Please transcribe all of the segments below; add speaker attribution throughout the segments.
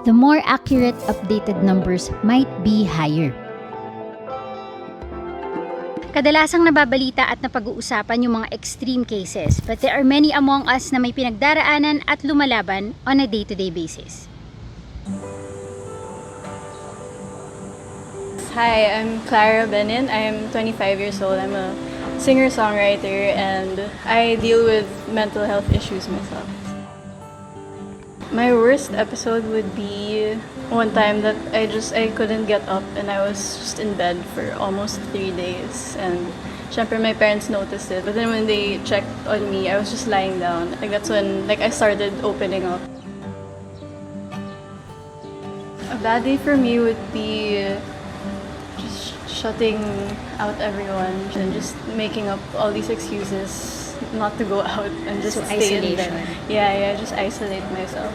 Speaker 1: the more accurate updated numbers might be higher. Kadalasang nababalita at napag-uusapan yung mga extreme cases, but there are many among us na may pinagdaraanan at lumalaban on a day-to-day basis.
Speaker 2: Hi, I'm Clara Benin. I'm 25 years old. I'm a singer-songwriter and I deal with mental health issues myself. My worst episode would be one time that I couldn't get up and I was just in bed for almost 3 days, and syempre my parents noticed it, but then when they checked on me, I was just lying down. That's when I started opening up. A bad day for me would be just shutting out everyone and just making up all these excuses not to go out and just
Speaker 1: So
Speaker 2: stay in
Speaker 1: isolation.
Speaker 2: bed. Yeah, just isolate myself.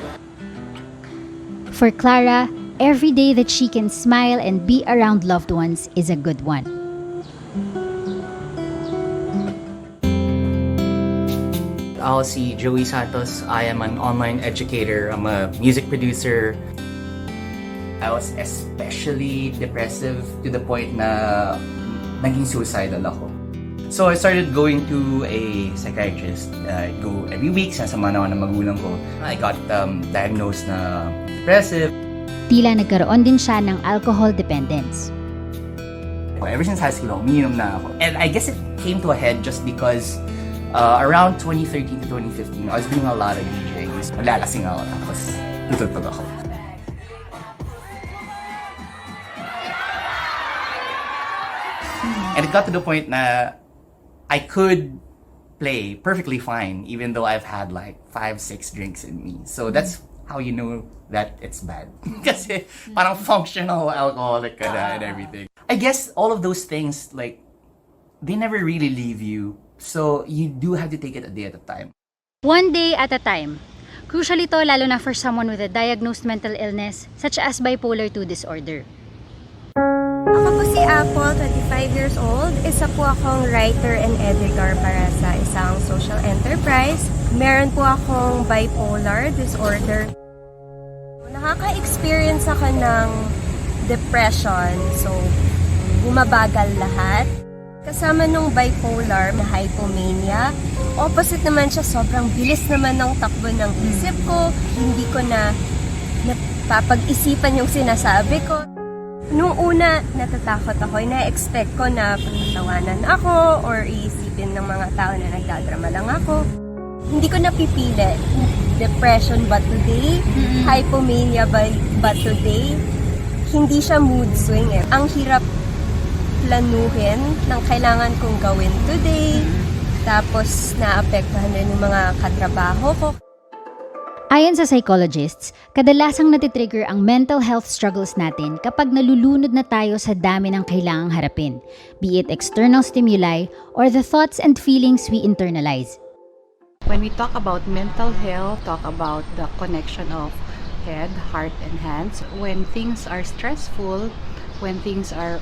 Speaker 1: For Clara, every day that she can smile and be around loved ones is a good one.
Speaker 3: Ako si Joey Santos. I am an online educator. I'm a music producer. I was especially depressive to the point na naging suicidal ako. So I started going to a psychiatrist. I go every week, sasama na ako ng magulang ko. I got diagnosed na depressive.
Speaker 1: Tila nagkaroon din siya ng alcohol dependence.
Speaker 3: Ever since high school, umiinom na ako. And I guess it came to a head just because around 2013 to 2015, I was doing a lot of DJs. Malalasing ako, tapos tutugtog ako. And it got to the point na I could play perfectly fine even though I've had like 5-6 drinks in me. So that's how you know that it's bad. Kasi parang functional alcoholic ka na and everything. I guess all of those things, like, they never really leave you. So you do have to take it a day at a time.
Speaker 1: One day at a time. Crucial ito lalo na for someone with a diagnosed mental illness such as bipolar 2 disorder.
Speaker 4: Ako po si Apple, 25 years old. Isa po akong writer and editor para sa isang social enterprise. Meron po akong bipolar disorder. Nakaka-experience ako ng depression, so bumabagal lahat. Kasama nung bipolar, na hypomania, opposite naman siya, sobrang bilis naman ng takbo ng isip ko. Hindi ko na napapag-isipan yung sinasabi ko. Nung una, natatakot ako. Na-expect ko na pagtawanan ako or iisipin ng mga tao na nagdadrama lang ako. Hindi ko napipili. Depression ba today? Hypomania ba today? Hindi siya mood swing eh. Ang hirap planuhin ng kailangan kong gawin today. Tapos naapektuhan din yung mga katrabaho ko.
Speaker 1: Ayon sa psychologists, kadalasang natitrigger ang mental health struggles natin kapag nalulunod na tayo sa dami ng kailangang harapin, be it external stimuli or the thoughts and feelings we internalize.
Speaker 5: When we talk about mental health, talk about the connection of head, heart, and hands. When things are stressful, when things are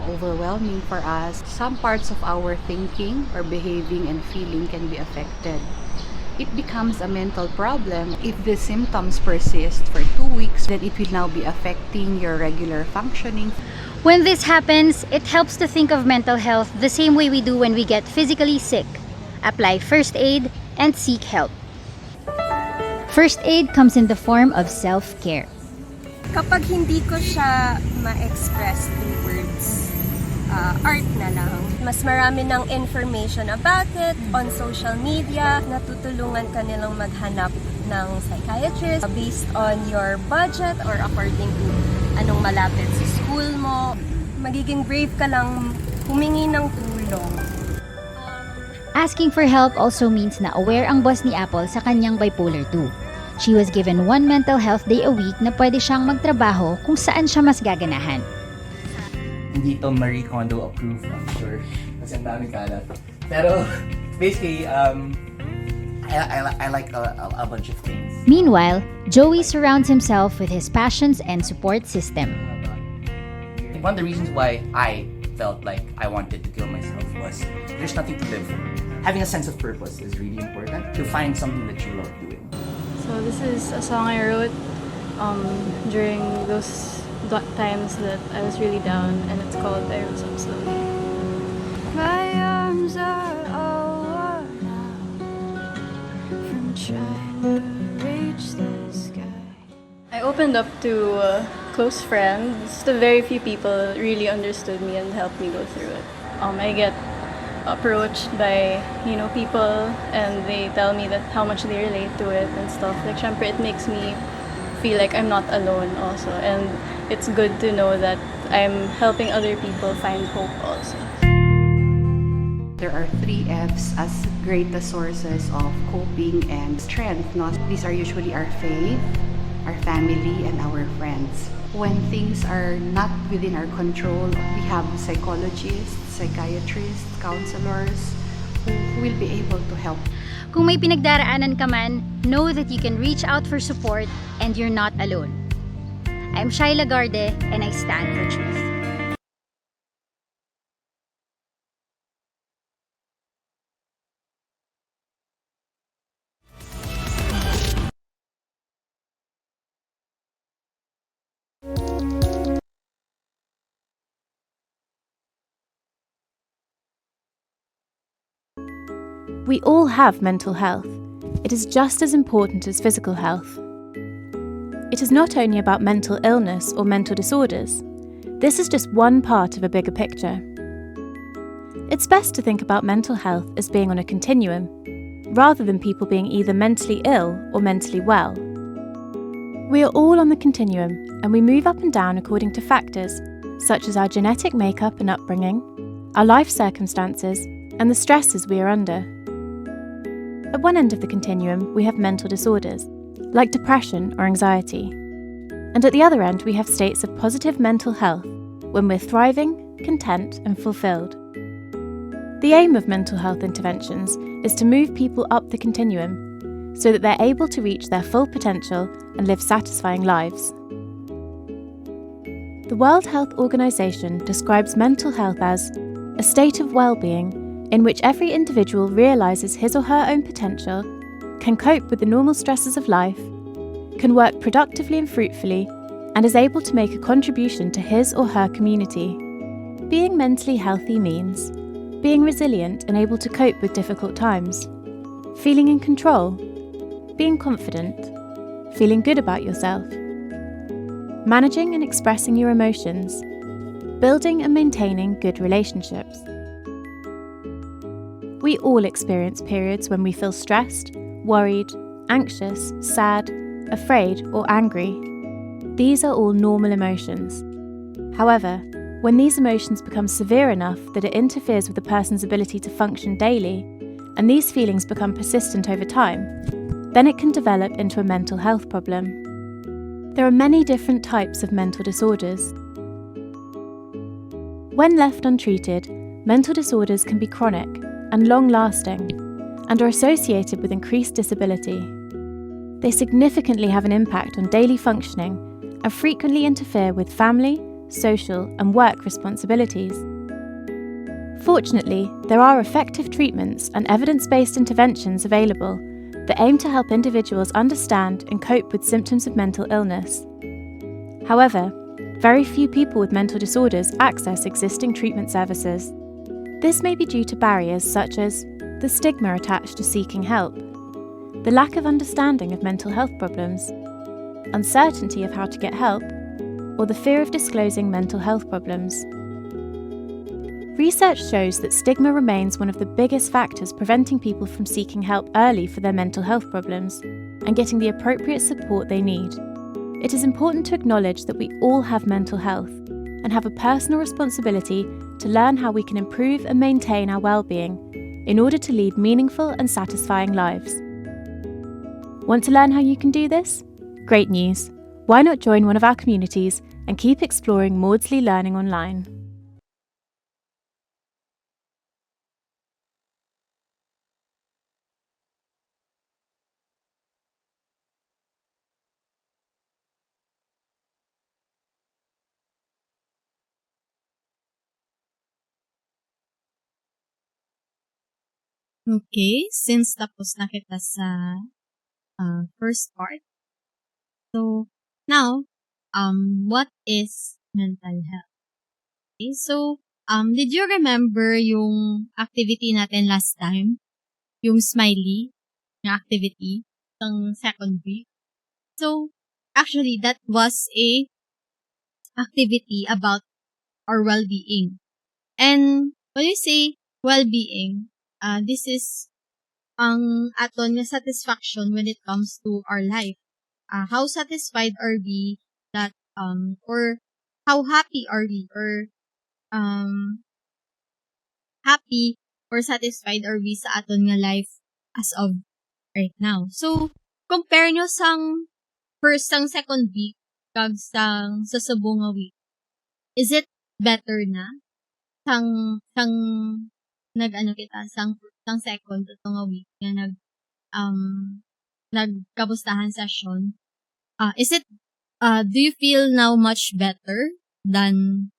Speaker 5: overwhelming for us, some parts of our thinking or behaving and feeling can be affected. It becomes a mental problem. If the symptoms persist for 2 weeks, then it will now be affecting your regular functioning.
Speaker 1: When this happens, it helps to think of mental health the same way we do when we get physically sick. Apply first aid and seek help. First aid comes in the form of self-care.
Speaker 4: Kapag hindi ko siya ma-express through words, art na lang. Mas marami ng information about it on social media. Natutulungan ka nilang maghanap ng psychiatrist based on your budget or according to anong malapit sa school mo. Magiging brave ka lang humingi ng tulong.
Speaker 1: Asking for help also means na aware ang boss ni Apple sa kanyang bipolar 2. She was given 1 mental health day a week na pwede siyang magtrabaho kung saan siya mas gaganahan.
Speaker 3: Hindi to Marie Kondo approved, I'm sure. Kasi ang dami kalat. Pero, basically, I like a bunch of things.
Speaker 1: Meanwhile, Joey surrounds himself with his passions and support system.
Speaker 3: One of the reasons why I felt like I wanted to kill myself was there's nothing to live for. Having a sense of purpose is really important. To find something that you love doing.
Speaker 2: So this is a song I wrote um, during those times that I was really down, and it's called I Rose Up Slowly. My arms are all worn out from trying to reach the sky. I opened up to close friends. The very few people really understood me and helped me go through it. I get approached by people, and they tell me that how much they relate to it and stuff. Like, syempre, it makes me feel like I'm not alone also, and it's good to know that I'm helping other people find hope also.
Speaker 5: There are three F's as greatest sources of coping and strength. No? These are usually our faith, our family, and our friends. When things are not within our control, we have psychologists, psychiatrists, counselors who will be able to help.
Speaker 1: Kung may pinagdaraanan ka man, know that you can reach out for support and you're not alone. I'm Shai Lagarde and I stand for truth.
Speaker 6: We all have mental health. It is just as important as physical health. It is not only about mental illness or mental disorders. This is just one part of a bigger picture. It's best to think about mental health as being on a continuum, rather than people being either mentally ill or mentally well. We are all on the continuum, and we move up and down according to factors such as our genetic makeup and upbringing, our life circumstances, and the stresses we are under. At one end of the continuum, we have mental disorders, like depression or anxiety. And at the other end, we have states of positive mental health, when we're thriving, content, and fulfilled. The aim of mental health interventions is to move people up the continuum, so that they're able to reach their full potential and live satisfying lives. The World Health Organization describes mental health as a state of well-being in which every individual realizes his or her own potential, can cope with the normal stresses of life, can work productively and fruitfully, and is able to make a contribution to his or her community. Being mentally healthy means being resilient and able to cope with difficult times, feeling in control, being confident, feeling good about yourself, managing and expressing your emotions, building and maintaining good relationships. We all experience periods when we feel stressed, worried, anxious, sad, afraid, or angry. These are all normal emotions. However, when these emotions become severe enough that it interferes with a person's ability to function daily, and these feelings become persistent over time, then it can develop into a mental health problem. There are many different types of mental disorders. When left untreated, mental disorders can be chronic and long-lasting, and are associated with increased disability. They significantly have an impact on daily functioning and frequently interfere with family, social, and work responsibilities. Fortunately, there are effective treatments and evidence-based interventions available that aim to help individuals understand and cope with symptoms of mental illness. However, very few people with mental disorders access existing treatment services. This may be due to barriers such as the stigma attached to seeking help, the lack of understanding of mental health problems, uncertainty of how to get help, or the fear of disclosing mental health problems. Research shows that stigma remains one of the biggest factors preventing people from seeking help early for their mental health problems and getting the appropriate support they need. It is important to acknowledge that we all have mental health and have a personal responsibility to learn how we can improve and maintain our well-being in order to lead meaningful and satisfying lives. Want to learn how you can do this? Great news! Why not join one of our communities and keep exploring Maudsley Learning online?
Speaker 7: Okay, since tapos na kita sa first part, so Now, what is mental health? Okay, so, did you remember yung activity natin last time? Yung smiley na activity ng second week? So, actually, that was a activity about our well-being. And when you say well-being, this is ang aton nga satisfaction when it comes to our life. How satisfied are we that or how happy are we or um happy or satisfied are we sa aton nga life as of right now. So compare nyo sang first sang second week kag sang sa subong nga week. Is it better na sang nag-ano kita sang second to nga week nga nagkamustahan session? Is it do you feel now much better than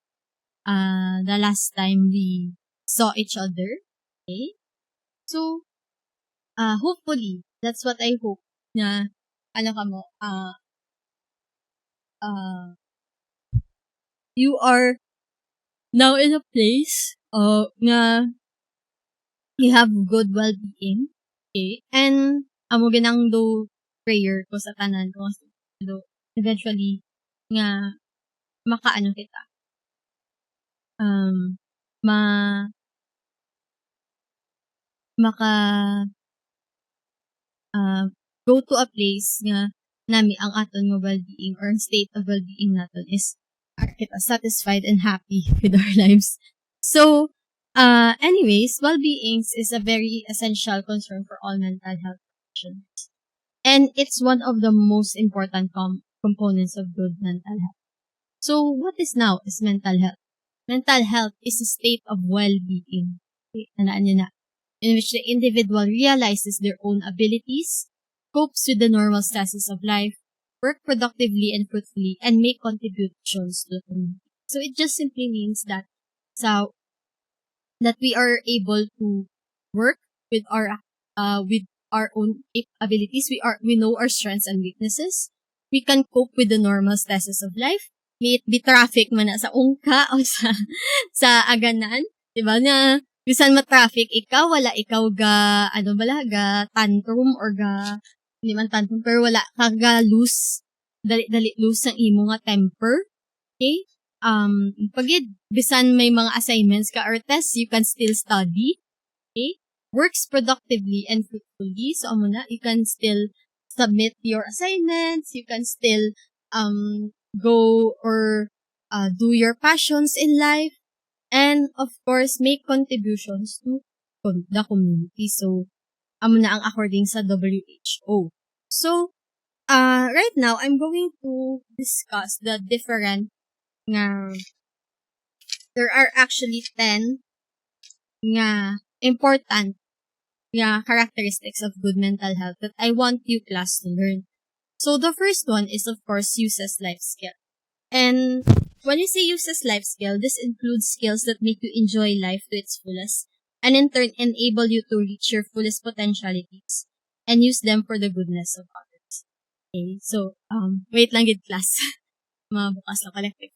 Speaker 7: the last time we saw each other? Okay? So, hopefully, that's what I hope na ano ka mo, you are now in a place nga you have good well-being. Okay? And amo ginang do prayer ko sa tanan ko do eventually nga makaano kita ma maka go to a place nga nami ang aton nga well-being or state of well-being naton is kita satisfied and happy with our lives. So, anyways, well-being is a very essential concern for all mental health professionals. And it's one of the most important components of good mental health. So, what is now is mental health? Mental health is a state of well-being. Okay, tandaan nyo na. In which the individual realizes their own abilities, copes with the normal stresses of life, work productively and fruitfully, and make contributions to the community. So it just simply means that that we are able to work with our own abilities. We know our strengths and weaknesses. We can cope with the normal stresses of life. May it be traffic man na sa ungka o sa aganan, 'di ba? Na bisan ma-traffic ikaw, wala ikaw ga tantrum or hindi man tantrum pero wala ka ga loose dali loose ang imo nga temper. Okay? Pagid bisan may mga assignments ka or tests, you can still study. Okay? Works productively and fruitfully. So, amo na, you can still submit your assignments. You can still go or do your passions in life. And, of course, make contributions to the community. So, amo na ang according sa WHO. So, right now, I'm going to discuss the different nga there are actually 10 nga important nga characteristics of good mental health that I want you class to learn. So, the first one is, of course, uses life skill. And when you say uses life skill, this includes skills that make you enjoy life to its fullest and in turn enable you to reach your fullest potentialities and use them for the goodness of others. Okay, so, wait lang gid class. Mabukas lang collective.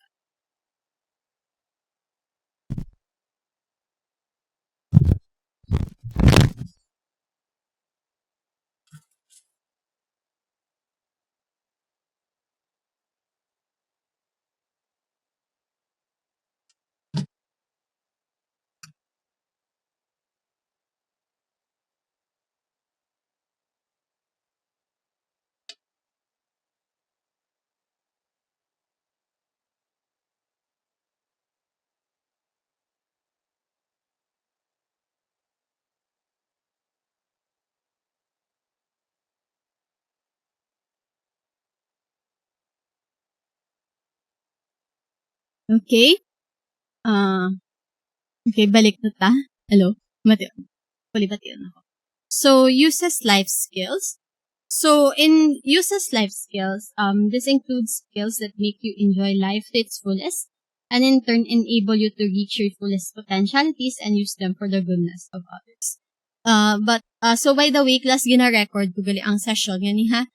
Speaker 7: Okay? Okay, balik na ta. Hello? Palibati ako. So, uses life skills. So, in uses life skills, this includes skills that make you enjoy life to its fullest and in turn enable you to reach your fullest potentialities and use them for the goodness of others. So by the way, class gina-record ko gali ang session nga ni ha.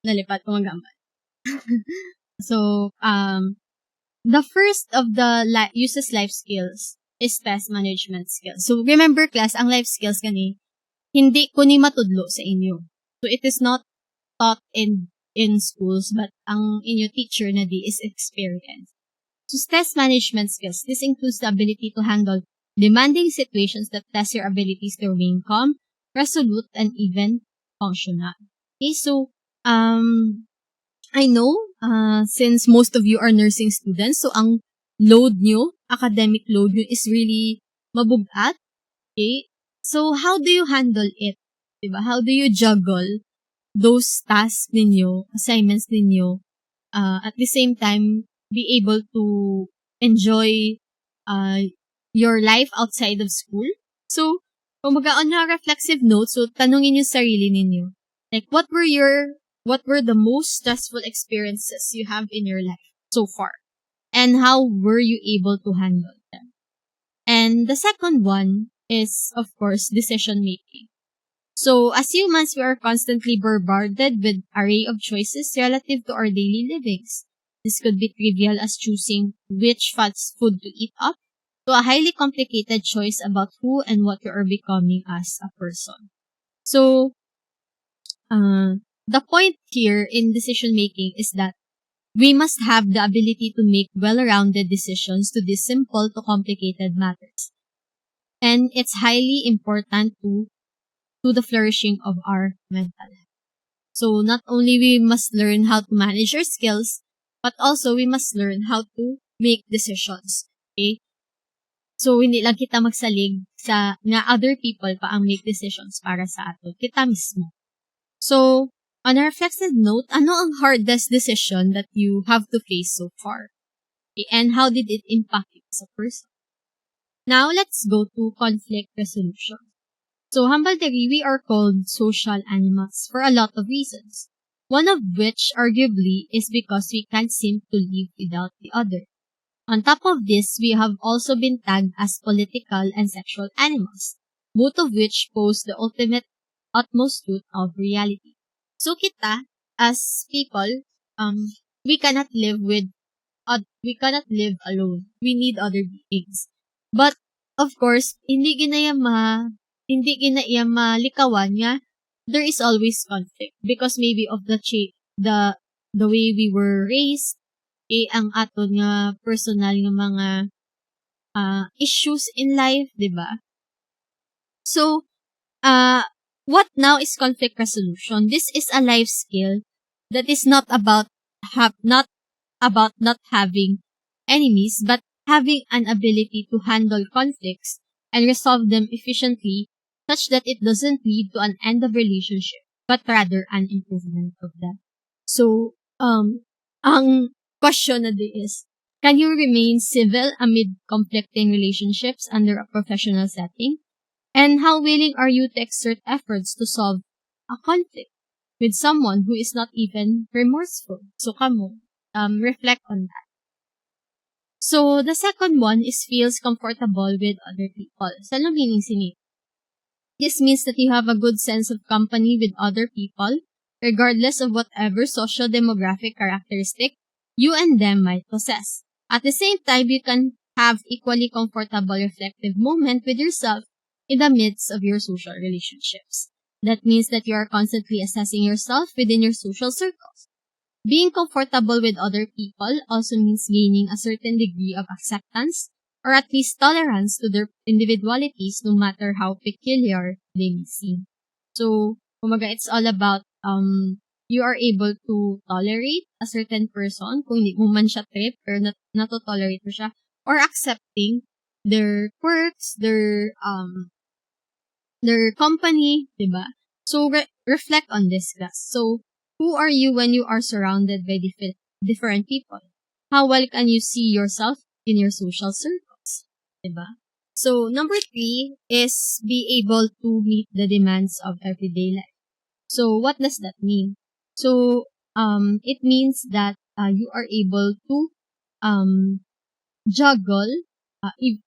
Speaker 7: Nalipat ko magambal. So, the first of the uses life skills is stress management skills. So, remember class, ang life skills gani, hindi ko ni matudlo sa inyo. So, it is not taught in schools, but ang inyo teacher na di is experience. So, stress management skills, this includes the ability to handle demanding situations that test your abilities to remain calm, resolute, and even functional. Okay, so, I know, since most of you are nursing students, so ang load nyo, academic load nyo is really mabugat. Okay? So, how do you handle it? Diba? How do you juggle those tasks ninyo, assignments ninyo, at the same time, be able to enjoy your life outside of school? So, kumbaga on a reflexive note, so tanungin yung sarili ninyo. Like, what were the most stressful experiences you have in your life so far? And how were you able to handle them? And the second one is, of course, decision making. So, as humans, we are constantly bombarded with array of choices relative to our daily livings. This could be trivial as choosing which fast food to eat up, to a highly complicated choice about who and what you are becoming as a person. So, the point here in decision making is that we must have the ability to make well-rounded decisions to these simple to complicated matters. And it's highly important to the flourishing of our mental health. So not only we must learn how to manage our skills, but also we must learn how to make decisions. Okay? So hindi lang kita magsalig sa na other people pa ang make decisions para sa ato. Kita mismo. So, on a reflexive note, ano ang hardest decision that you have to face so far? Okay, and how did it impact you as a person? Now, let's go to conflict resolution. So, humbledary, we are called social animals for a lot of reasons. One of which, arguably, is because we can't seem to live without the other. On top of this, we have also been tagged as political and sexual animals, both of which pose the utmost truth of reality. So kita, as people, we cannot live alone. We need other beings. But, of course, hindi ginaya malikawan nga, there is always conflict because maybe of the way we were raised, ang aton nga personal nga mga issues in life, diba? So, what now is conflict resolution? This is a life skill that is not about not having enemies, but having an ability to handle conflicts and resolve them efficiently such that it doesn't lead to an end of relationship, but rather an improvement of them. So, ang question na is, can you remain civil amid conflicting relationships under a professional setting? And how willing are you to exert efforts to solve a conflict with someone who is not even remorseful? So, reflect on that. So, the second one is feels comfortable with other people. Sa ano meaning sini? This means that you have a good sense of company with other people, regardless of whatever social demographic characteristic you and them might possess. At the same time, you can have equally comfortable reflective moment with yourself in the midst of your social relationships. That means that you are constantly assessing yourself within your social circles. Being comfortable with other people also means gaining a certain degree of acceptance or at least tolerance to their individualities no matter how peculiar they may seem. So, kumaga, it's all about you are able to tolerate a certain person kung hindi mo man siya trip pero nato-tolerate mo siya or accepting their quirks, their company, diba? So, reflect on this, guys. So, who are you when you are surrounded by different people? How well can you see yourself in your social circles? Diba? So, number 3 is be able to meet the demands of everyday life. So, what does that mean? So, it means that you are able to juggle,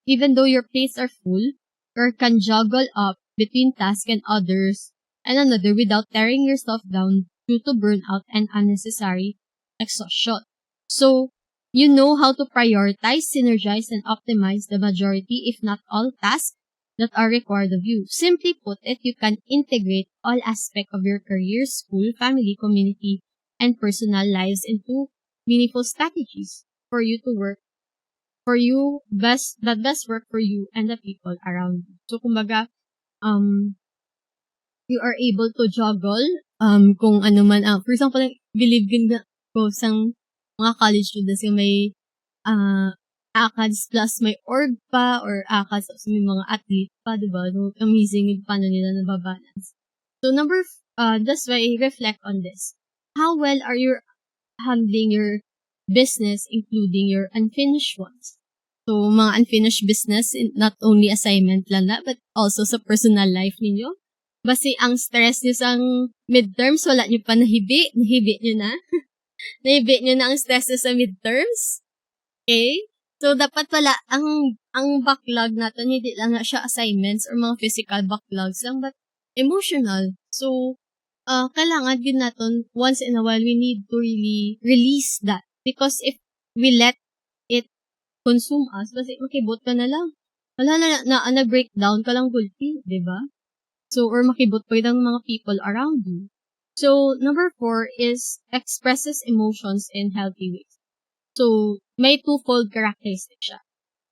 Speaker 7: even though your plates are full, or can juggle up between tasks and another without tearing yourself down due to burnout and unnecessary exhaustion. So, you know how to prioritize, synergize, and optimize the majority, if not all, tasks that are required of you. Simply put it, you can integrate all aspects of your career, school, family, community, and personal lives into meaningful strategies for you to work for you that best work for you and the people around you. So kumbaga, you are able to juggle kung ano man for example, believe ko sang mga college students yung may ACADS plus may org pa or ACADS tapos may mga athlete pa, diba? So, amazing yung paano nila nababalance. So, that's why I reflect on this. How well are you handling your business, including your unfinished ones? So, mga unfinished business, not only assignment lang na, but also sa personal life ninyo. Basi ang stress nyo sa midterms, wala nyo pa nahibi nyo na. Nahibi nyo na ang stress nyo sa midterms. Okay? So, dapat pala, ang backlog natin, hindi lang na siya assignments or mga physical backlogs lang, but emotional. So, kailangan din natin, once in a while, we need to really release that. Because if we let it consume us, kasi makibot ka na lang. Wala na breakdown ka lang gulpi, di ba? So, or makibot pa yung mga people around you. So, number 4 is expresses emotions in healthy ways. So, may twofold characteristic siya.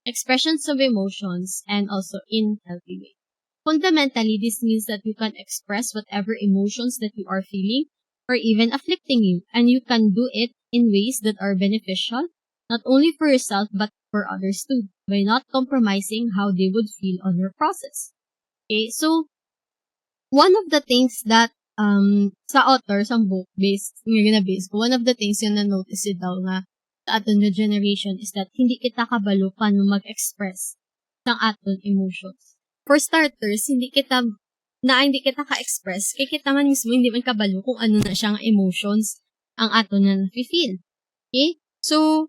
Speaker 7: Expressions of emotions and also in healthy ways. Fundamentally, this means that you can express whatever emotions that you are feeling or even afflicting you, and you can do it in ways that are beneficial, not only for yourself but for others too, by not compromising how they would feel on your process. Okay, so one of the things that sa author, sa book, one of the things yung na-notice daw nga sa aton nga generation is that hindi kita kabalo paano mag-express ng aton emotions. For starters, hindi kita ka-express, kaya kita man mismo hindi man kabalo kung ano na siyang emotions ang aton na nafe-feel. Okay? So,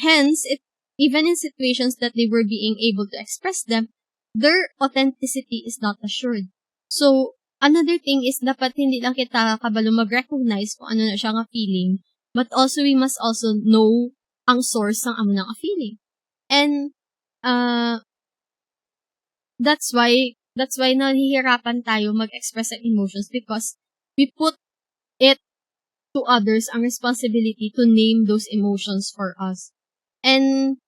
Speaker 7: hence, even in situations that they were being able to express them, their authenticity is not assured. So, another thing is dapat hindi lang kita kabalo mag-recognize kung ano na siya nga feeling, but also we must also know ang source ng amo ng feeling. And that's why nahihirapan tayo mag-express ng emotions because we put it to others ang responsibility to name those emotions for us. And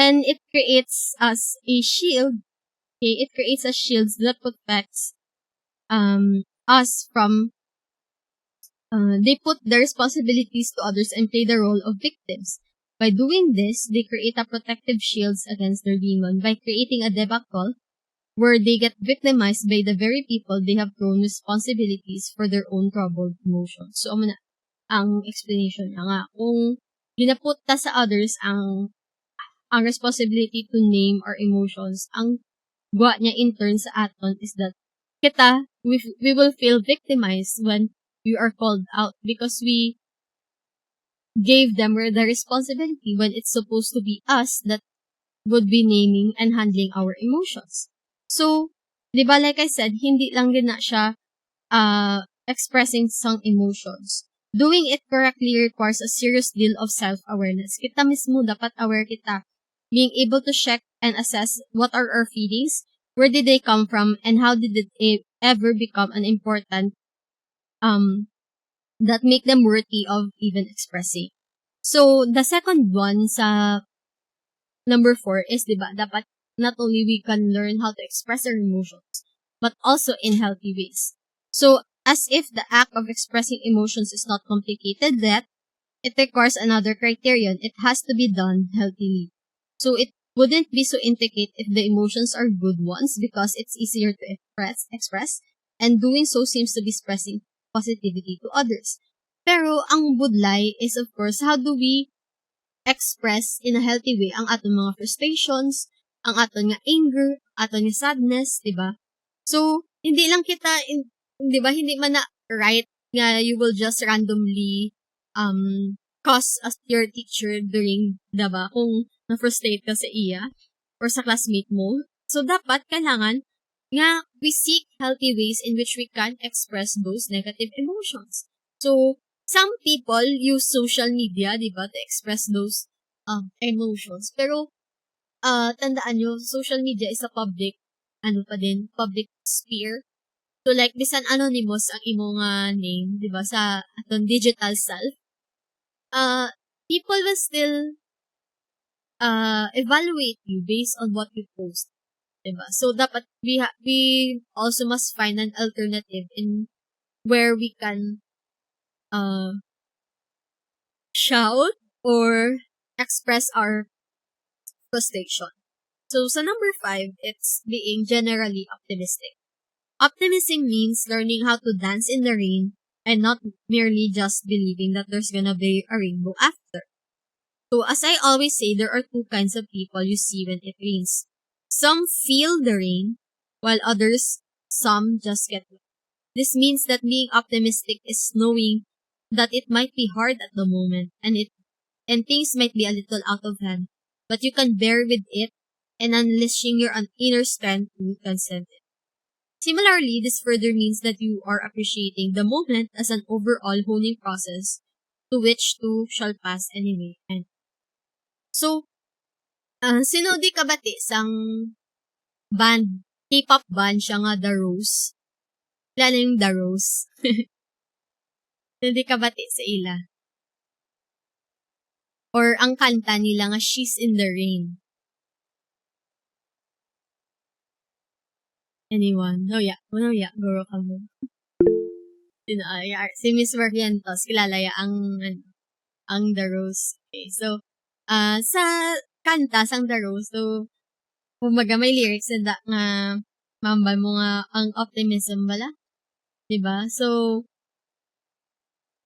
Speaker 7: it creates us a shield. Okay? It creates a shield that protects us from they put their responsibilities to others and play the role of victims. By doing this, they create a protective shields against their demon by creating a debacle where they get victimized by the very people they have thrown responsibilities for their own troubled emotions. So, ang explanation niya nga, kung ginaput ta sa others ang responsibility to name our emotions, ang gwa niya in turn sa aton is that we will feel victimized when we are called out because we gave them the responsibility when it's supposed to be us that would be naming and handling our emotions. So, di ba like I said, hindi lang din na siya expressing some emotions. Doing it correctly requires a serious deal of self-awareness. Kita mismo dapat aware kita. Being able to check and assess what are our feelings, where did they come from, and how did it ever become an important that make them worthy of even expressing. So, the second one sa number 4 is, diba, dapat not only we can learn how to express our emotions, but also in healthy ways. So, as if the act of expressing emotions is not complicated, that it requires another criterion. It has to be done healthily. So, it wouldn't be so intricate if the emotions are good ones because it's easier to express, and doing so seems to be expressing positivity to others. Pero ang budlay is of course how do we express in a healthy way ang aton mga frustrations, ang aton nga anger, aton nga sadness, diba? So hindi lang kita diba hindi man na right nga you will just randomly cause as your teacher during diba kung na-frustrate ka sa iya or sa classmate mo. So dapat kailangan nga we seek healthy ways in which we can express those negative emotions. So, some people use social media, di ba, to express those emotions. Pero, tandaan nyo, social media is a public, public sphere. So, like, bisan anonymous ang imong name, di ba, sa atong digital self, people will still evaluate you based on what you post. Diba? So, dapat we also must find an alternative in where we can shout or express our frustration. So, sa number 5, it's being generally optimistic. Optimism means learning how to dance in the rain and not merely just believing that there's gonna be a rainbow after. So, as I always say, there are two kinds of people you see when it rains. Some feel the rain, while some just get wet. This means that being optimistic is knowing that it might be hard at the moment and things might be a little out of hand, but you can bear with it and unleashing your inner strength to transcend it. Similarly, this further means that you are appreciating the moment as an overall honing process to which too shall pass anyway. And so, sino di kabati sang band, K-pop band siya nga The Rose. Lalo yung The Rose. Sino di kabati sa ila. Or ang kanta nila nga She's in the Rain. Anyone? No, yeah. Guro ka mo. Si Miss Barrientos, kilala ya ang The Rose. Okay, so, sa kanta sang The Rose, so, kumbaga may lyrics na nga mambal mo nga ang optimism bala. Diba? So,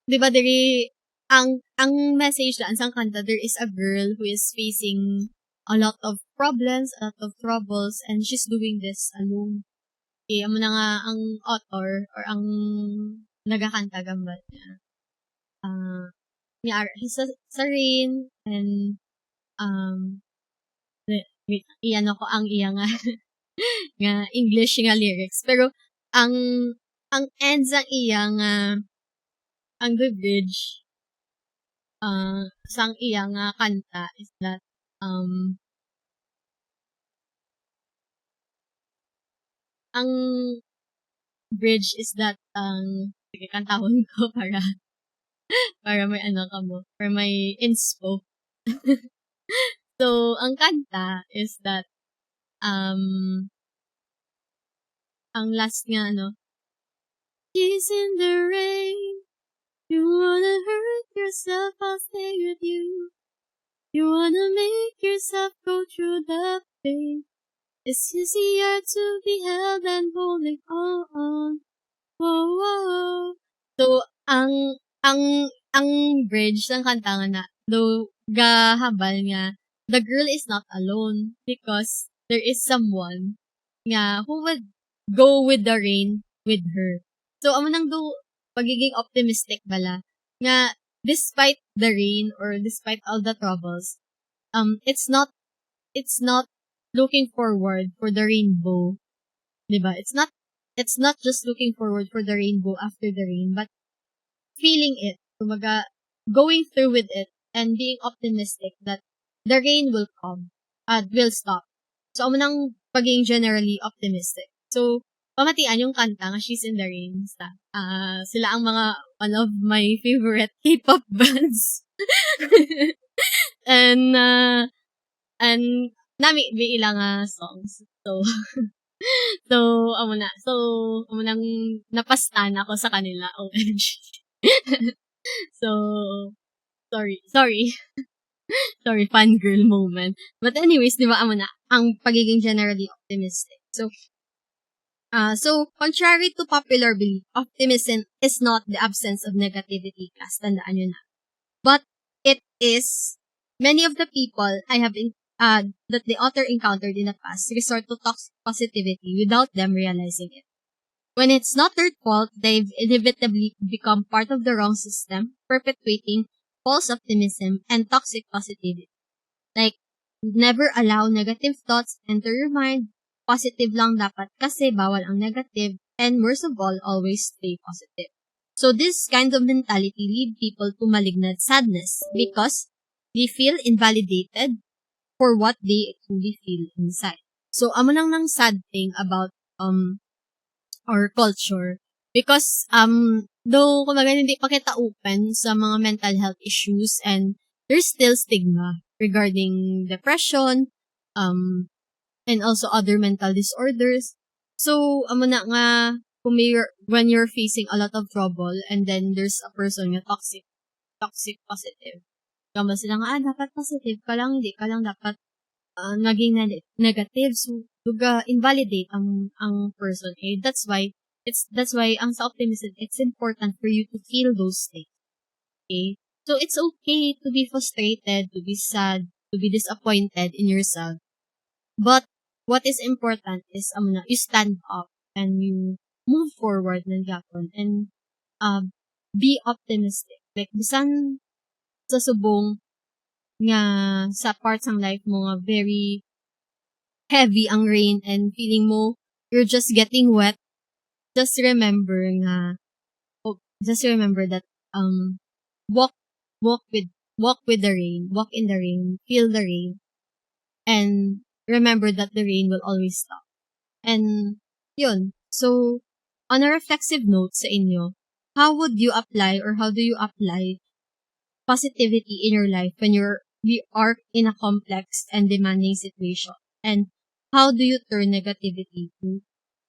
Speaker 7: diba ang message daan sang kanta, there is a girl who is facing a lot of problems, a lot of troubles, and she's doing this alone. Okay, amo na nga ang author or ang nagakanta gambal niya. Sa rain and iyan ako ang iya nga nga English nga lyrics. Pero ang ends ang iya nga ang the bridge sang iya nga kanta is that ang bridge is that sige kantahon ko para may ka mo, para may inspo. So, ang kanta is that ang last nga She's in the rain. You wanna hurt yourself, I'll stay with you. You wanna make yourself go through the pain. It's easier to be held than holding on. Whoa, whoa. So, ang bridge ng kanta nga na, though gahabal nga, the girl is not alone because there is someone nga who would go with the rain with her. So, amo nang pagiging optimistic bala nga despite the rain or despite all the troubles, it's not looking forward for the rainbow. Diba? It's not just looking forward for the rainbow after the rain, but feeling it, kumaga, going through with it and being optimistic that the rain will come, will stop. So, amo nang pagiging generally optimistic. So, pamatian yung kanta nga She's in the Rain. Sila ang one of my favorite K-pop bands. and nami may ilang songs. So, amo nang napastan ako sa kanila. OMG. So, sorry. Sorry, fangirl moment. But anyways, di ba, amo na, ang pagiging generally optimistic. So, contrary to popular belief, optimism is not the absence of negativity, class. Tandaan nyo na. But, it is, many of the people that the author encountered in the past resort to toxic positivity without them realizing it. When it's not their fault, they've inevitably become part of the wrong system, perpetuating false optimism and toxic positivity. Like, never allow negative thoughts enter your mind. Positive lang dapat kasi bawal ang negative, and worst of all, always stay positive. So this kind of mentality lead people to malignant sadness because they feel invalidated for what they truly feel inside. So amo nang sad thing about our culture because though kumbaga hindi pa kita open sa mga mental health issues and there's still stigma regarding depression and also other mental disorders. So amo na nga when you're facing a lot of trouble and then there's a person nga toxic positive. Kama sila nga dapat positive ka lang, hindi ka lang dapat naging negative. So invalidate ang person. That's why ang sa optimism, it's important for you to feel those things. Okay? So it's okay to be frustrated, to be sad, to be disappointed in yourself. But what is important is you stand up and you move forward ng gapon and be optimistic. Like bisan sa subong nga sa parts ng life mo nga very heavy ang rain and feeling mo you're just getting wet, just remember that walk walk with the rain, walk in the rain, feel the rain, and remember that the rain will always stop. And yun. So on a reflexive note sa inyo, how would you apply or how do you apply positivity in your life when we are in a complex and demanding situation? And how do you turn negativity to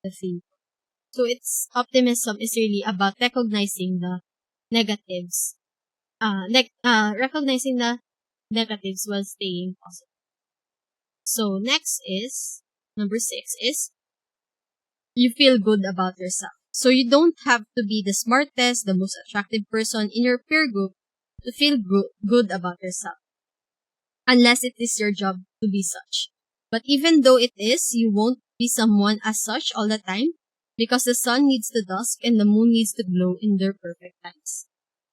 Speaker 7: the favor? So optimism is really about recognizing the negatives. Recognizing the negatives while staying positive. So next is, number 6 is, you feel good about yourself. So you don't have to be the smartest, the most attractive person in your peer group to feel good about yourself. Unless it is your job to be such. But even though it is, you won't be someone as such all the time because the sun needs to dusk and the moon needs to glow in their perfect times.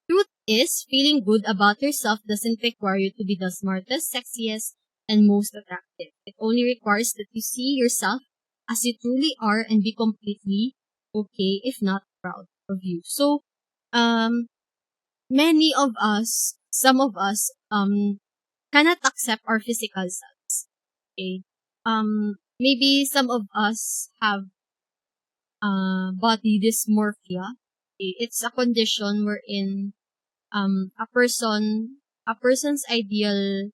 Speaker 7: Truth is, feeling good about yourself doesn't require you to be the smartest, sexiest, and most attractive. It only requires that you see yourself as you truly are and be completely okay, if not proud of you. So, many of us, some of us, cannot accept our physical selves. Okay? Maybe some of us have body dysmorphia. Okay? It's a condition wherein a person's ideal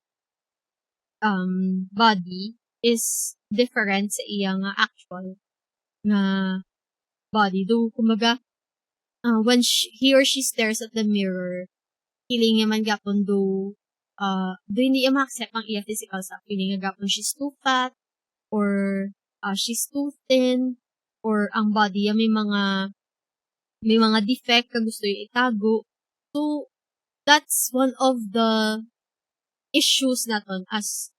Speaker 7: body is different sa iyang actual na body. Though, kumaga, when he or she stares at the mirror, feeling niya man gapon do hindi niya ma-accept ang iya physical self. Feeling niya gapon she's too fat, or she's too thin, or ang body niya may mga defect ka gusto yung itago. So, that's one of the issues naton as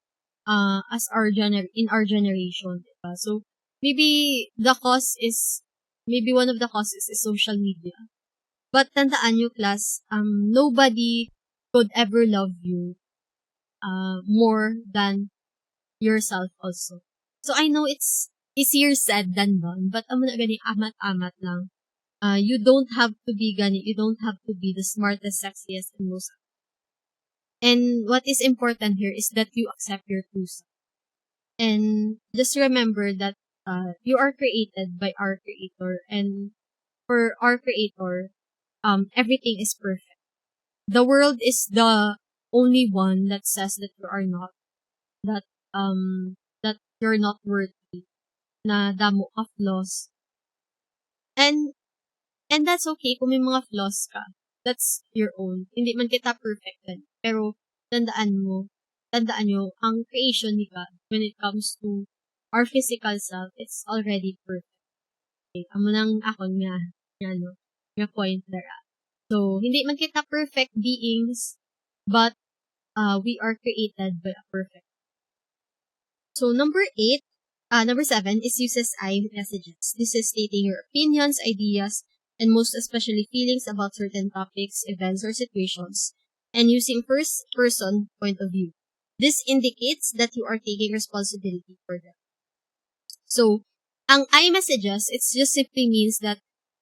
Speaker 7: in our generation, diba? So maybe one of the causes is social media. But tandaan nyo, class, nobody could ever love you more than yourself also. So I know it's easier said than done, but amo na gani amat-amat lang. You don't have to be the smartest, sexiest, and most. And what is important here is that you accept your true self. And just remember that you are created by our Creator. And for our Creator, everything is perfect. The world is the only one that says that you are not, that you're not worthy, na damo ka flaws. And that's okay kung may mga flaws ka. That's your own. Hindi man kita perfect din. Pero tandaan nyo, ang creation ni God, when it comes to our physical self, it's already perfect. Okay, amo nang ako nga point there. So, hindi man kita perfect beings, but we are created by a perfect. So, number 7 is uses I messages. This is stating your opinions, ideas, and most especially feelings about certain topics, events, or situations, and using first-person point of view. This indicates that you are taking responsibility for them. So, ang I messages, it just simply means that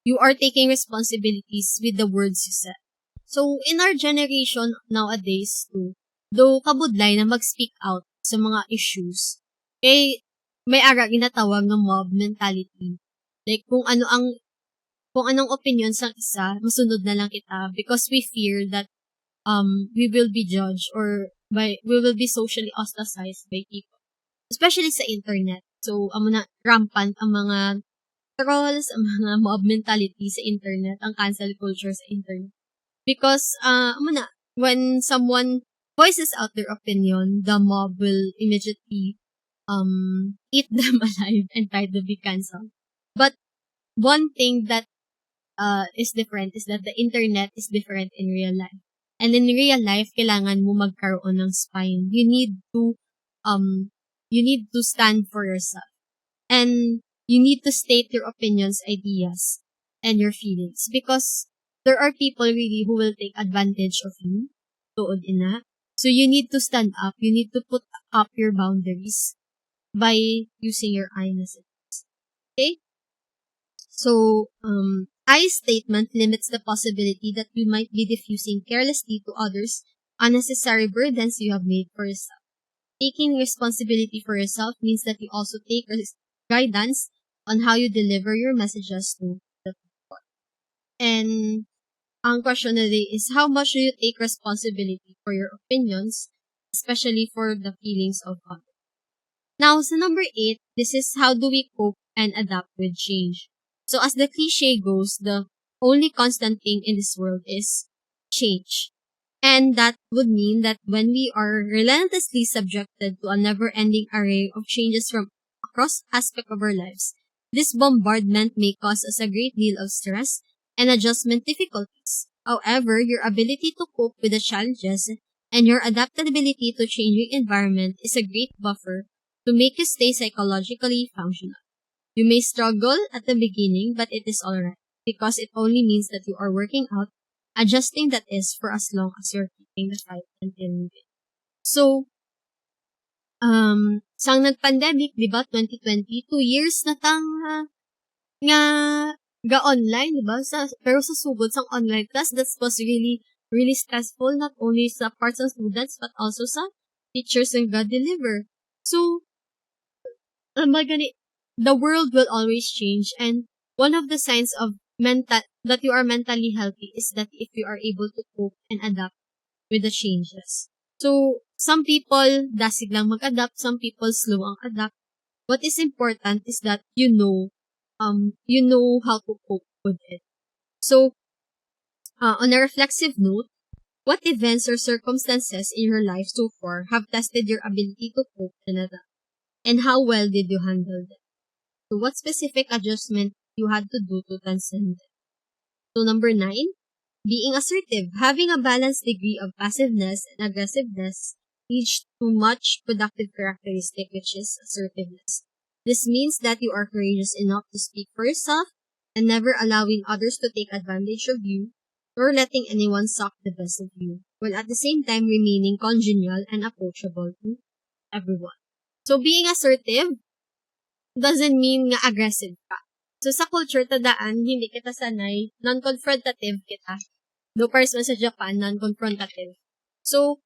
Speaker 7: you are taking responsibilities with the words you said. So, in our generation nowadays too, though kabudlay na mag-speak out sa mga issues, may ara ginatawag na mob mentality. Like, kung anong opinion ng isa, masunod na lang kita because we fear that we will be judged or we will be socially ostracized by people. Especially sa internet. So, rampant ang mga trolls, ang mga mob mentality sa internet, ang cancel culture sa internet. Because, when someone voices out their opinion, the mob will immediately eat them alive and try to be canceled. But one thing that is different is that the internet is different in real life. And in real life, kailangan mo magkaroon ng spine. You need to stand for yourself. And you need to state your opinions, ideas, and your feelings. Because there are people really who will take advantage of you. Tuod ina. So you need to stand up. You need to put up your boundaries by using your I messages. Okay? So, I statement limits the possibility that you might be diffusing carelessly to others unnecessary burdens you have made for yourself. Taking responsibility for yourself means that you also take guidance on how you deliver your messages to the people. And ang question today is, how much do you take responsibility for your opinions, especially for the feelings of others? Now, sa number 8, this is how do we cope and adapt with change. So, as the cliche goes, the only constant thing in this world is change. And that would mean that when we are relentlessly subjected to a never-ending array of changes from across aspects of our lives, this bombardment may cause us a great deal of stress and adjustment difficulties. However, your ability to cope with the challenges and your adaptability to changing environment is a great buffer to make you stay psychologically functional. You may struggle at the beginning, but it is alright because it only means that you are working out, adjusting that is for as long as you're keeping the fight until it. So, sang nag-pandemic, di ba, 2020, 2 years na tang nga online, di ba? Pero sa sugod sang online class, that was really, really stressful, not only sa parts of students, but also sa teachers and God deliver. So, the world will always change, and one of the signs of that you are mentally healthy is that if you are able to cope and adapt with the changes. So, some people dasig lang mag-adapt, some people slow ang adapt. What is important is that you know how to cope with it. So, on a reflexive note, what events or circumstances in your life so far have tested your ability to cope and adapt? And how well did you handle them? So, what specific adjustment you had to do to transcend them? So, number 9, being assertive. Having a balanced degree of passiveness and aggressiveness leads to much productive characteristic, which is assertiveness. This means that you are courageous enough to speak for yourself and never allowing others to take advantage of you or letting anyone suck the best of you, while at the same time remaining congenial and approachable to everyone. So, being assertive doesn't mean nga aggressive ka. So, sa culture tadaan, hindi kita sanay, non-confrontative kita. Do pars man sa Japan, non-confrontative. So,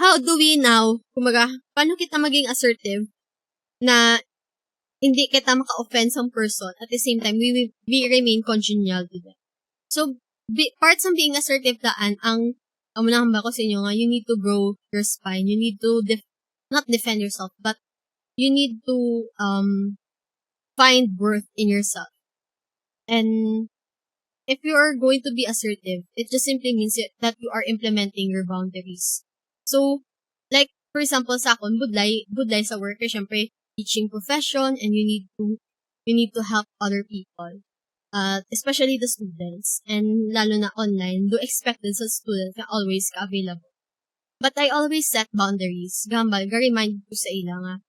Speaker 7: how do we now, paano kita maging assertive na hindi kita maka-offend some person, at the same time, we remain congenial to them. So, parts of being assertive daan, munang ba ko sa inyo nga, you need to grow your spine. You need to, not defend yourself, but you need to find worth in yourself. And if you are going to be assertive, it just simply means that you are implementing your boundaries. So, like, for example, sa akon, budlay sa work, syempre, teaching profession, and you need to help other people. Especially the students, and lalo na online, do expected sa student na always ka-available. But I always set boundaries. Gambal, ga-remind ko sa ila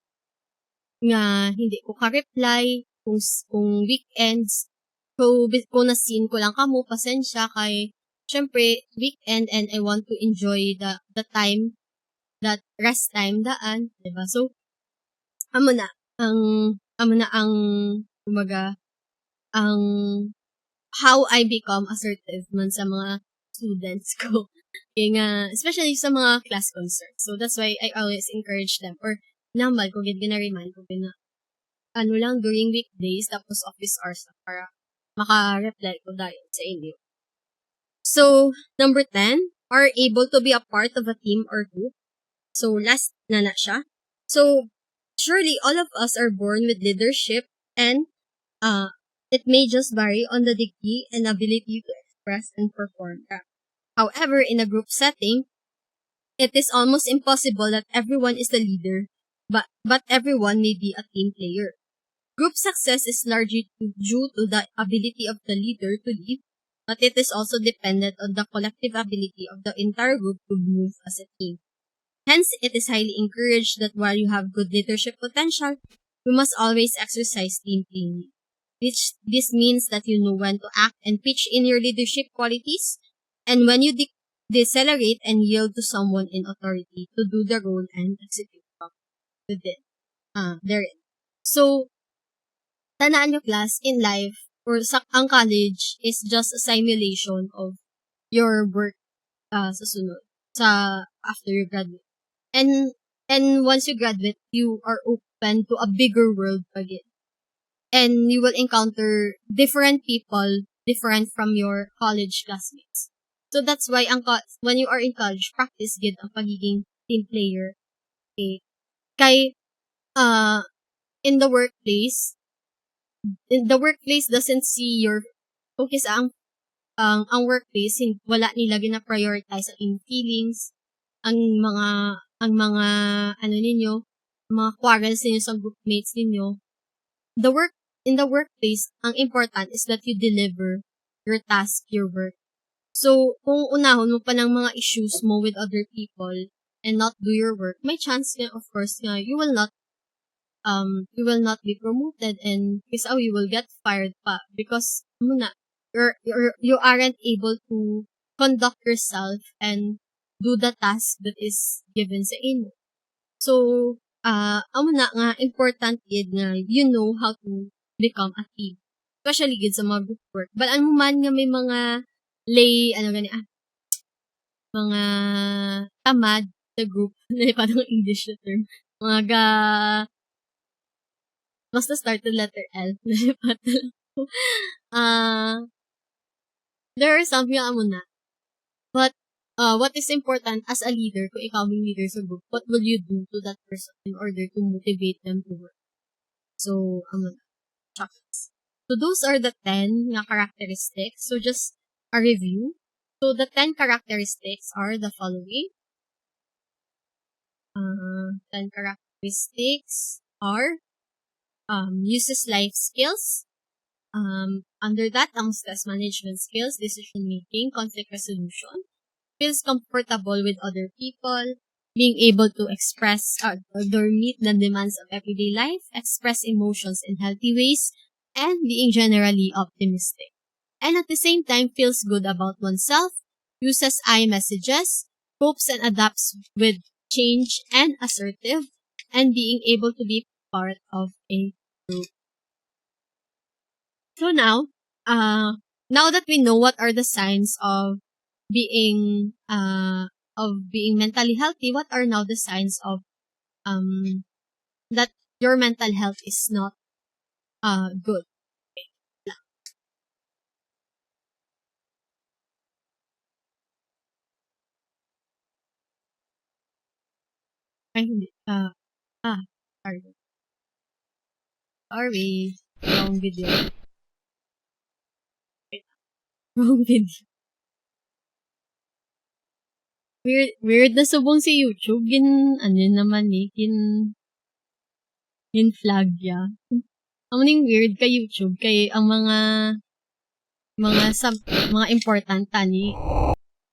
Speaker 7: nga hindi ko ka-reply, kung weekends, kung na-scene ko lang kamo, pasensya kay, syempre, weekend and I want to enjoy the time that rest time daan, diba? So, amo na ang kumaga ang how I become assertive man sa mga students ko. Kaya nga, especially sa mga class concerts. So, that's why I always encourage them. Or, nambal ko, gina-remind ko, ano lang, during weekdays, tapos office hours na para maka-reply ko dahil sa inyo. So, number 10, are able to be a part of a team or group. So, last na siya. So, surely all of us are born with leadership and it may just vary on the degree and ability to express and perform that. However, in a group setting, it is almost impossible that everyone is the leader, but everyone may be a team player. Group success is largely due to the ability of the leader to lead, but it is also dependent on the collective ability of the entire group to move as a team. Hence, it is highly encouraged that while you have good leadership potential, you must always exercise team playing. This means that you know when to act and pitch in your leadership qualities, and when you decelerate and yield to someone in authority to do the role and execute therein. So, tanaan nyo class, in life, or ang college is just a simulation of your work sa sunod, after you graduate. And once you graduate, you are open to a bigger world again. And you will encounter different people, different from your college classmates. So that's why when you are in college, practice gid ang pagiging team player. Okay. Kay in the workplace doesn't see your focus ang workplace, wala nila gina-prioritize ang feelings, ang mga ano ninyo, mga quarrels ninyo sa groupmates ninyo. In the workplace, ang important is that you deliver your task, your work. So, kung unahon mo pa ng mga issues mo with other people and not do your work, may chance nga, of course, nga, you will not be promoted and you will get fired pa because you aren't able to conduct yourself and do the task that is given sa inyo. So, amo na nga important gid nga you know how to become a team. Especially gid sa mga group work. But ano man nga may mga mga tamad sa group, parang English na term. Basta start with letter L. There are some yung amo na. But, what is important as a leader, kung ikaw yung leader sa group, what will you do to that person in order to motivate them to work? So, amo na. Chocolates. So, those are the 10 nga characteristics. So, just a review. So, the 10 characteristics are the following. 10 characteristics are uses life skills. Under that, ang stress management skills, decision making, conflict resolution, feels comfortable with other people, being able to express or meet the demands of everyday life, express emotions in healthy ways, and being generally optimistic. And at the same time, feels good about oneself, uses I messages, copes and adapts with change and assertive, and being able to be part of a group. So now that we know what are the signs of being mentally healthy, what are now the signs of that your mental health is not good? Ay, hindi. Sorry. Wrong video. Wrong video. Weird na subong si YouTube. Flag ya. Ang weird ka YouTube kay ang mga important tani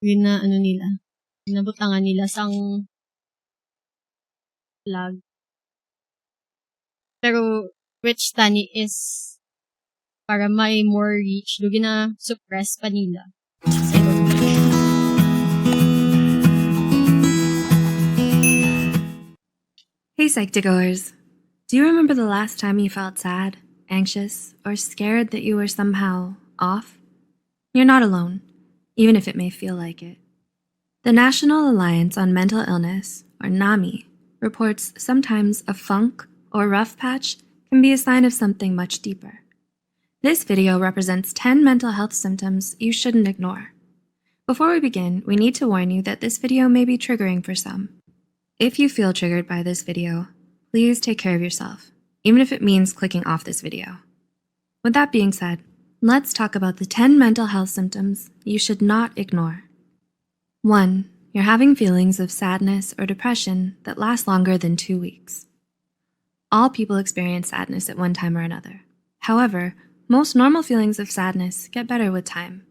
Speaker 7: yun na nila. Nabutangan nila sang flag. Pero which tani is para may more reach, do gina suppress pa nila.
Speaker 8: Psych2Goers, do you remember the last time you felt sad, anxious, or scared that you were somehow off? You're not alone, even if it may feel like it. The National Alliance on Mental Illness, or NAMI, reports sometimes a funk or rough patch can be a sign of something much deeper. This video represents 10 mental health symptoms you shouldn't ignore. Before we begin, we need to warn you that this video may be triggering for some. If you feel triggered by this video, please take care of yourself, even if it means clicking off this video. With that being said, let's talk about the 10 mental health symptoms you should not ignore. 1. You're having feelings of sadness or depression that last longer than 2 weeks. All people experience sadness at one time or another. However, most normal feelings of sadness get better with time.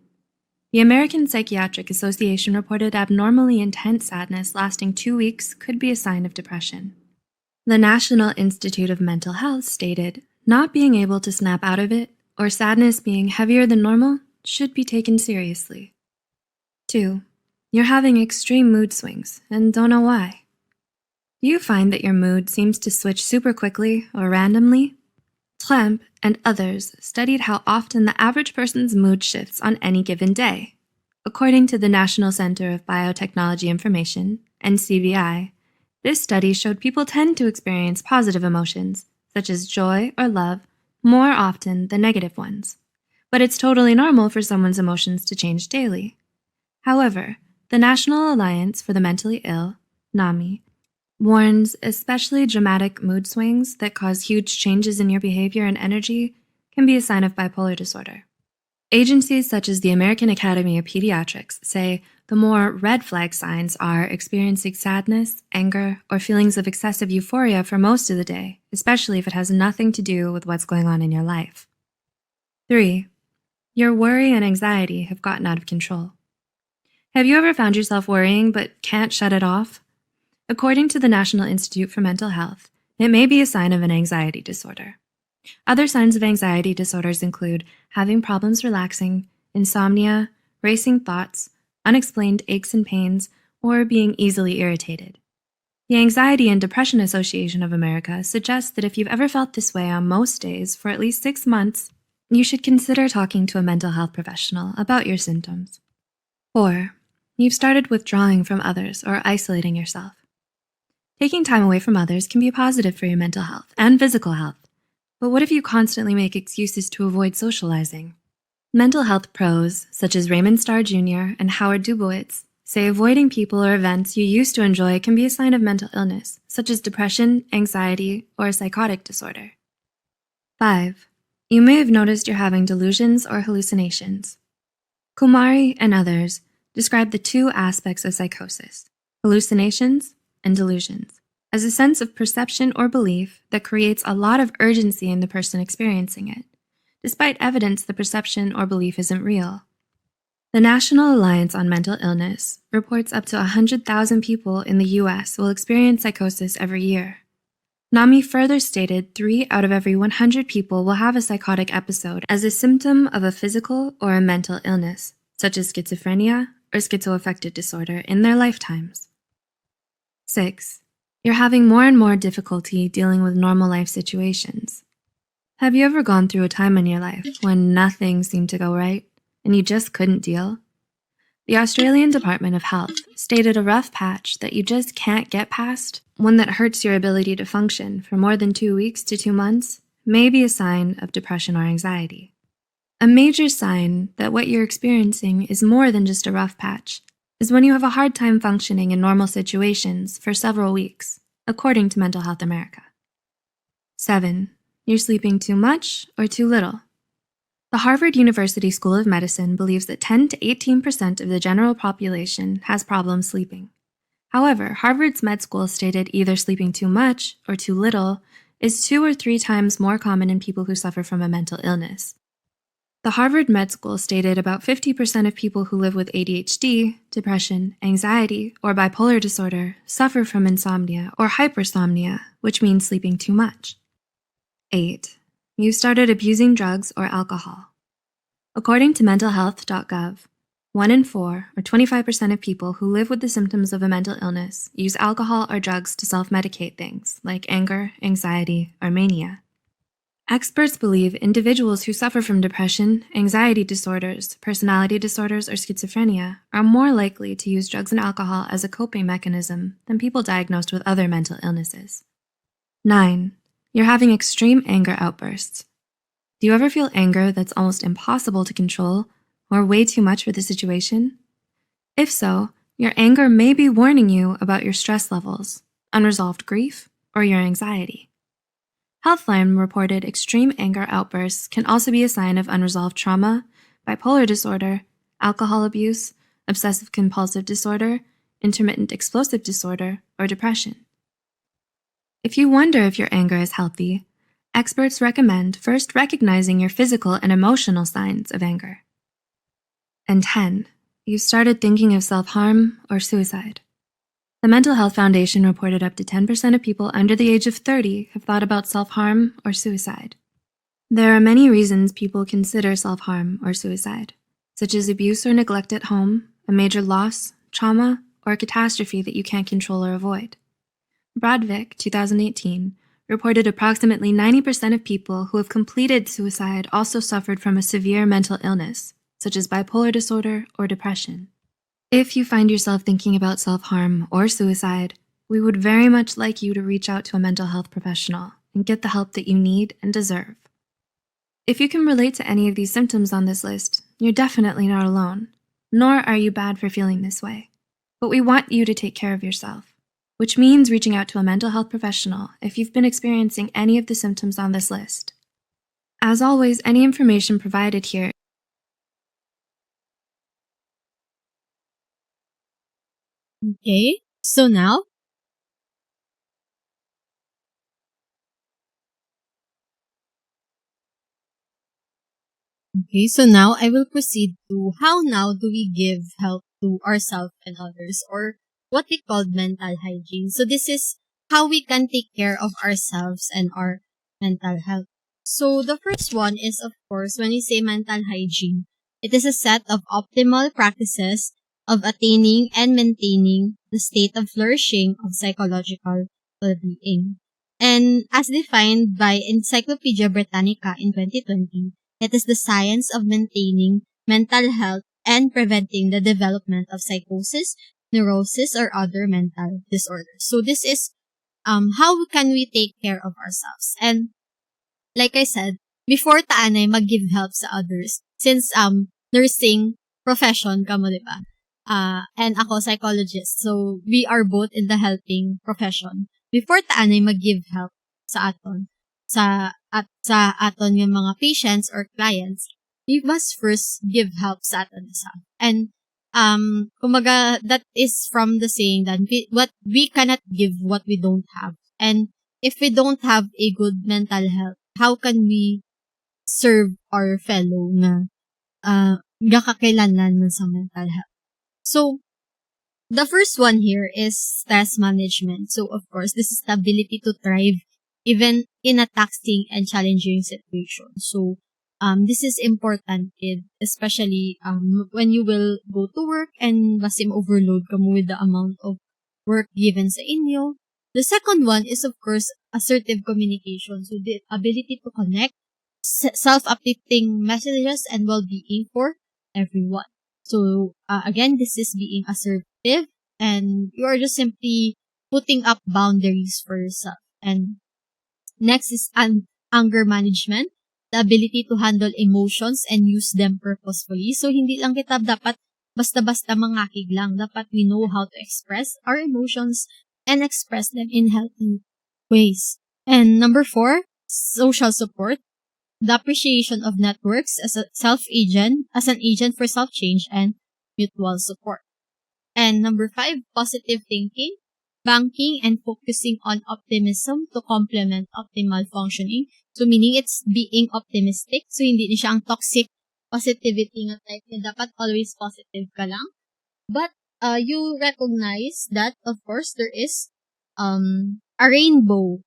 Speaker 8: The American Psychiatric Association reported abnormally intense sadness lasting 2 weeks could be a sign of depression. The National Institute of Mental Health stated, not being able to snap out of it or sadness being heavier than normal should be taken seriously. 2. You're having extreme mood swings and don't know why. Do you find that your mood seems to switch super quickly or randomly? Tremp and others studied how often the average person's mood shifts on any given day. According to the National Center of Biotechnology Information, NCBI, this study showed people tend to experience positive emotions, such as joy or love, more often than negative ones. But it's totally normal for someone's emotions to change daily. However, the National Alliance for the Mentally Ill, NAMI, warns especially dramatic mood swings that cause huge changes in your behavior and energy can be a sign of bipolar disorder. Agencies such as the American Academy of Pediatrics say the more red flag signs are experiencing sadness, anger, or feelings of excessive euphoria for most of the day, especially if it has nothing to do with what's going on in your life. 3. Your worry and anxiety have gotten out of control. Have you ever found yourself worrying but can't shut it off? According to the National Institute for Mental Health, it may be a sign of an anxiety disorder. Other signs of anxiety disorders include having problems relaxing, insomnia, racing thoughts, unexplained aches and pains, or being easily irritated. The Anxiety and Depression Association of America suggests that if you've ever felt this way on most days for at least 6 months, you should consider talking to a mental health professional about your symptoms. 4. You've started withdrawing from others or isolating yourself. Taking time away from others can be a positive for your mental health and physical health. But what if you constantly make excuses to avoid socializing? Mental health pros, such as Raymond Starr Jr. and Howard Dubowitz, say avoiding people or events you used to enjoy can be a sign of mental illness, such as depression, anxiety, or a psychotic disorder. 5. You may have noticed you're having delusions or hallucinations. Kumari and others describe the two aspects of psychosis, hallucinations and delusions, as a sense of perception or belief that creates a lot of urgency in the person experiencing it, despite evidence the perception or belief isn't real. The National Alliance on Mental Illness reports up to 100,000 people in the U.S. will experience psychosis every year. NAMI further stated 3 out of every 100 people will have a psychotic episode as a symptom of a physical or a mental illness, such as schizophrenia or schizoaffective disorder, in their lifetimes. 6. You're having more and more difficulty dealing with normal life situations. Have you ever gone through a time in your life when nothing seemed to go right and you just couldn't deal? The Australian Department of Health stated a rough patch that you just can't get past, one that hurts your ability to function for more than 2 weeks to 2 months, may be a sign of depression or anxiety. A major sign that what you're experiencing is more than just a rough patch is when you have a hard time functioning in normal situations for several weeks, according to Mental Health America. 7. You're sleeping too much or too little. The Harvard University School of Medicine believes that 10 to 18% of the general population has problems sleeping. However, Harvard's med school stated either sleeping too much or too little is 2 or 3 times more common in people who suffer from a mental illness. The Harvard Med School stated about 50% of people who live with ADHD, depression, anxiety, or bipolar disorder suffer from insomnia or hypersomnia, which means sleeping too much. 8. You started abusing drugs or alcohol. According to mentalhealth.gov, 1 in 4, or 25% of people who live with the symptoms of a mental illness use alcohol or drugs to self-medicate things like anger, anxiety, or mania. Experts believe individuals who suffer from depression, anxiety disorders, personality disorders, or schizophrenia are more likely to use drugs and alcohol as a coping mechanism than people diagnosed with other mental illnesses. 9. You're having extreme anger outbursts. Do you ever feel anger that's almost impossible to control or way too much for the situation? If so, your anger may be warning you about your stress levels, unresolved grief, or your anxiety. Healthline reported extreme anger outbursts can also be a sign of unresolved trauma, bipolar disorder, alcohol abuse, obsessive compulsive disorder, intermittent explosive disorder, or depression. If you wonder if your anger is healthy, experts recommend first recognizing your physical and emotional signs of anger. And 10. You started thinking of self-harm or suicide. The Mental Health Foundation reported up to 10% of people under the age of 30 have thought about self-harm or suicide. There are many reasons people consider self-harm or suicide, such as abuse or neglect at home, a major loss, trauma, or a catastrophe that you can't control or avoid. Bradvik, 2018, reported approximately 90% of people who have completed suicide also suffered from a severe mental illness, such as bipolar disorder or depression. If you find yourself thinking about self-harm or suicide, we would very much like you to reach out to a mental health professional and get the help that you need and deserve. If you can relate to any of these symptoms on this list, you're definitely not alone, nor are you bad for feeling this way. But we want you to take care of yourself, which means reaching out to a mental health professional if you've been experiencing any of the symptoms on this list. As always, any information provided here
Speaker 7: Okay, so now, I will proceed to how now do we give help to ourselves and others, or what we call mental hygiene. So this is how we can take care of ourselves and our mental health. So the first one is, of course, when we say mental hygiene, it is a set of optimal practices of attaining and maintaining the state of flourishing of psychological well-being. And as defined by Encyclopedia Britannica in 2020, it is the science of maintaining mental health and preventing the development of psychosis, neurosis, or other mental disorders. So this is how can we take care of ourselves. And like I said, before taanay mag-give help sa others, since nursing profession ka mo, di ba? And ako psychologist. So we are both in the helping profession. Before taanay mag-give help sa aton, sa aton yung mga patients or clients, we must first give help sa aton isa. And kumaga, that is from the saying that we cannot give what we don't have. And if we don't have a good mental health, how can we serve our fellow na gakakailanlan man sa mental health? So, the first one here is stress management. So, of course, this is the ability to thrive even in a taxing and challenging situation. So, this is important, especially when you will go to work and basim overload ka mo with the amount of work given sa inyo. The second one is, of course, assertive communication. So, the ability to connect self-uplifting messages and well-being for everyone. So, again, this is being assertive, and you are just simply putting up boundaries for yourself. And next is anger management, the ability to handle emotions and use them purposefully. So, hindi lang kita dapat basta-basta mangakig lang. Dapat we know how to express our emotions and express them in healthy ways. And number 4, social support, the appreciation of networks as an agent for self-change and mutual support. And number 5, positive thinking, banking and focusing on optimism to complement optimal functioning. So, meaning it's being optimistic. So, hindi na siya ang toxic positivity nga type na dapat always positive ka lang. But, you recognize that, of course, there is a rainbow.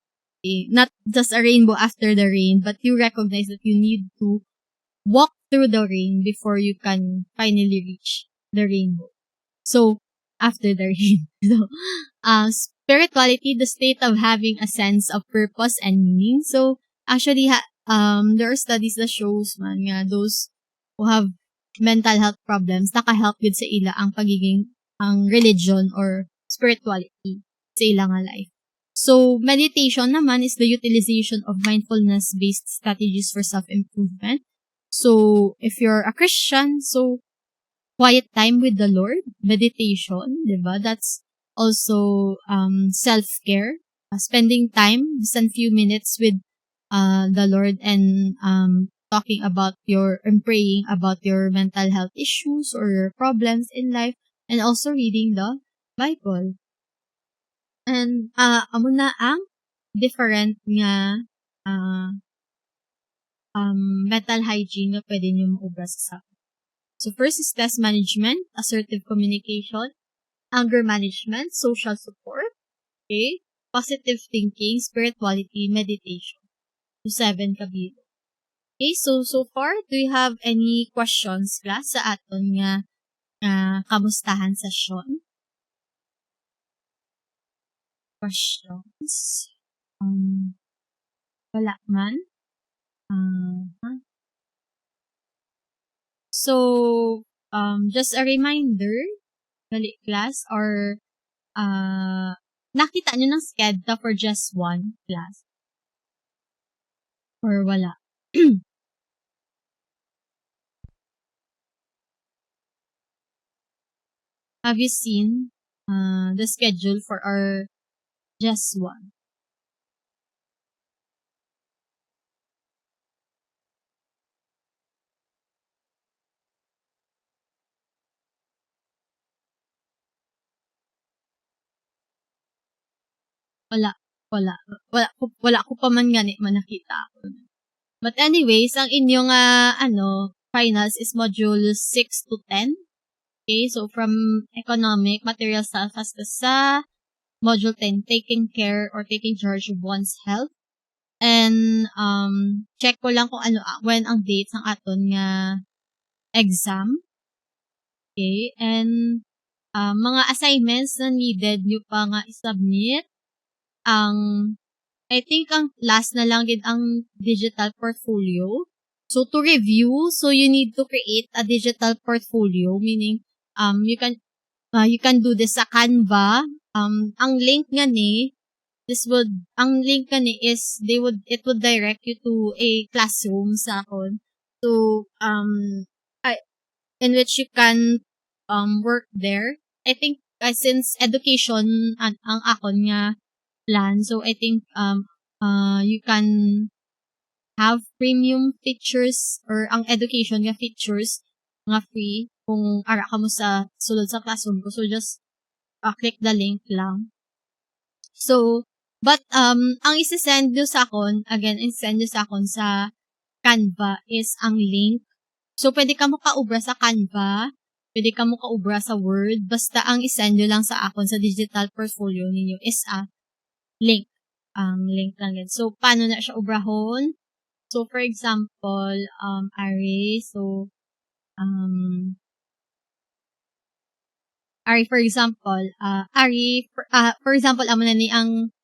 Speaker 7: Not just a rainbow after the rain, but you recognize that you need to walk through the rain before you can finally reach the rainbow. So, after the rain. So, spirituality, the state of having a sense of purpose and meaning. So, actually, there are studies that shows man nga those who have mental health problems, nakahelp yun sa ila ang religion or spirituality sa ila nga life. So, meditation naman is the utilization of mindfulness-based strategies for self-improvement. So, if you're a Christian, so quiet time with the Lord, meditation, diba? That's also self-care, spending time, just a few minutes with the Lord and talking about and praying about your mental health issues or your problems in life, and also reading the Bible. And amo na ang different nga mental hygiene na pwede nyo maubra sa. So first is stress management, assertive communication, anger management, social support, okay, positive thinking, spirituality, meditation. So 7 kabilo. Okay, so far, do you have any questions, class, sa aton nga kamustahan session? Questions? Wala man. So, just a reminder, gali class, or nakita nyo ng schedule for just one class? Or wala? Have you seen the schedule for our just one? Wala. Wala ko pa man gani man nakita ako. But anyways, ang inyong finals is module 6 to 10. Okay, so from economic, material self hasta sa module 10, taking care or taking charge of one's health. And check ko lang kung when ang dates ng aton nga exam. Okay, and mga assignments na needed nyo pa nga i-submit. I think ang last na lang din ang digital portfolio. So to review, so you need to create a digital portfolio, meaning you can do this sa Canva. Ang link nga ni is it would direct you to a classroom sa akon. So in which you can work there. I think since education ang akon nga plan, so I think you can have premium features or ang education nga features nga free kung ara ka mo sa sulod sa classroom ko. So just click the link lang. So but ang isi-send nyo sa akon, again, i-send nyo sa akon sa Canva is ang link. So pwede ka mo kaubra sa Canva, pwede ka mo kaubra sa Word, basta ang i-send nyo lang sa akon sa digital portfolio ninyo is a link. Ang link lang yan. So, paano na siya ubrahon? So, for example, for example, amo na ni ang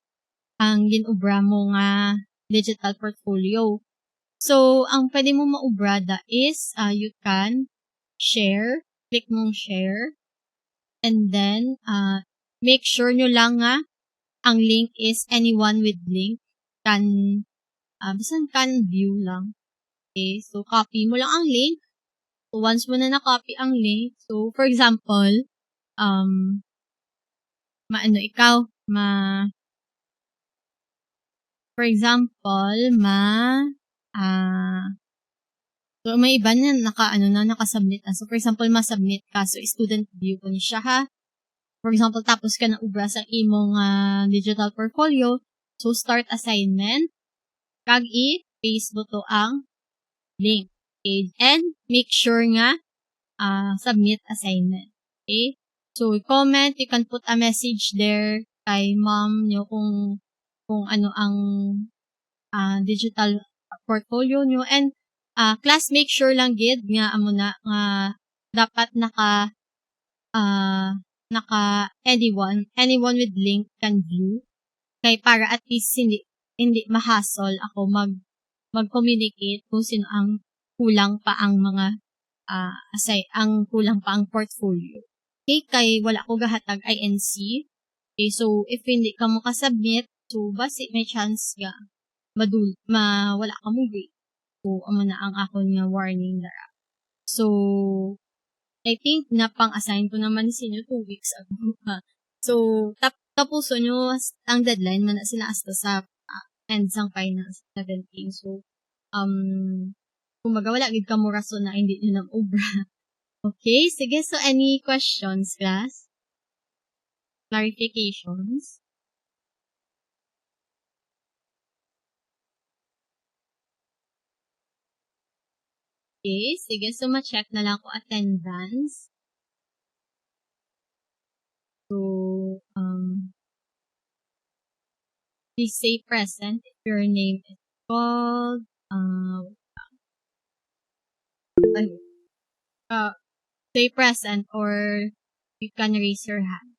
Speaker 7: ginubra mo nga digital portfolio. So, ang pwede mo maubrada is, you can share, click mong share, and then, make sure nyo lang nga, ang link is anyone with link can view lang. Okay, so copy mo lang ang link. So once mo na na-copy ang link, so for example, so may iba na nakasubmit na. So for example, ma-submit ka, so student view ko ni siya ha. For example, tapos ka na ubra sa imong digital portfolio, so start assignment, kag i-paste mo to ang link. Okay? And make sure nga submit assignment. Okay? So, comment, you can put a message there kay ma'am nyo kung ano ang digital portfolio nyo. And class, make sure lang gid nga amo na nga dapat anyone with link can view. Kay para at least hindi ma-hassle ako mag-communicate kung sino ang kulang pa ang mga ang kulang pa ang portfolio. Okay, kay wala ko gahatag INC. Okay, so if hindi ka mo ka-submit, so basi may chance ga wala ka mo grade. So amo na ang akon nga warning dara. So I think na pang-assign ko naman sa inyo 2 weeks ago. So tapuso nyo ang deadline man na sila hasta sa end sang finals 17. So kumaga wala gid ka mo rason na hindi nyo na obra. Okay, sige. So, any questions, class? Clarifications? Okay, sige. So, ma-check na lang ko attendance. So, please say present if your name is called. Say present or you can raise your hand.